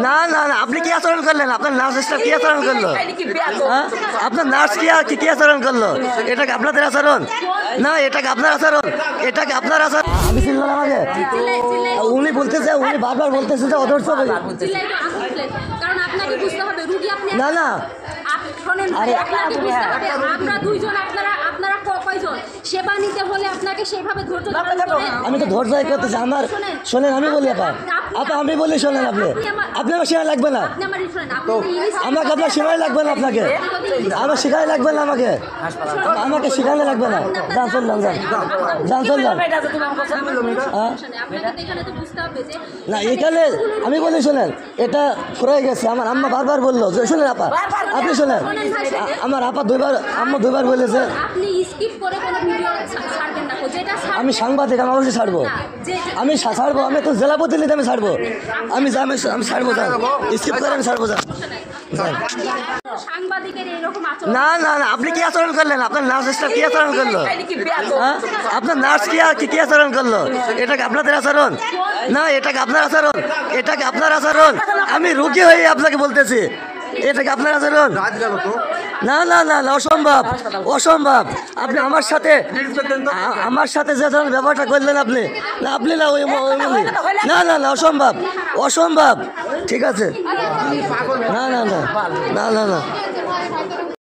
না না না, আপনি কি আচরণ করলেন? আপনার নার্স স্টাফ কি আচরণ করলো? আপনার নার্স কি আচরণ করলো? এটা কি আপনাদের আচরণ? না, এটা কি আপনার আচরণ? এটা কি আপনার আচরণ? আমি চিনলাম আমাকে, উনি বলতেছে, উনি বারবার বলতেছে যে অদর্শ। কারণ আপনাকে বুঝতে হবে রুগী আপনি না না, শোনেন ভাই, আপনাকে বুঝতে হবে আমরা দুইজন, আপনারা কয়জন? সেবা নিতে হলে আপনাকে সেইভাবে ধৈর্য ধারণ করে। আমি তো ধৈর্য করতেছি আমার। শোনেন, আমি বলি আপা, আমি বলি শোনেন, আপনি আমার সময় লাগবে না, আপনি আমার শুনেন, আমাকে আপনার সময় লাগবে না, আপনাকে আমার শেখাই লাগবে না, আমাকে শেখানো লাগবে না। যান চললাম, যান চললাম। আপনাকে এখানে তো বুঝতে হবে যে না, এখানে আমি বলি শোনেন, এটা ফুরাই গেছে। আমার আম্মা বারবার বললো যে শোনেন আপা, আপনি শোনেন, আমার আপা আম্মা দুইবার বলেছে। আপনি স্কিপ করে কোনো ভিডিও ছাড়বেন না, যেটা আমি সাংবাদিক, আমি অবশ্যই ছাড়বো, আমি ছাড়বো, আমি তো জেলা প্রতিনিধি, আমি ছাড়বো, আমি ছাড়বো, যান স্কিপ করে আমি ছাড়বো, যান। সাংবাদিকের এরকম আচরণ না না না, আপনি কি আচরণ করলেন? আপনার নার্স স্টাফ কি আচরণ করলো? আপনার নার্স কি আচরণ করলো? এটা কি আপনাদের আচরণ? না, এটা কি আপনার আচরণ? এটা কি আপনার আচরণ? আমি রুগী হয়ে আপনাকে বলতেছি, এটা কি আপনার আচরণ? না না না না, অসম্ভব, অসম্ভব। আপনি আমার সাথে যে ধরনের ব্যবহারটা করলেন, আপনি না ওই না না না, অসম্ভব, অসম্ভব। ঠিক আছে, না না না না না না।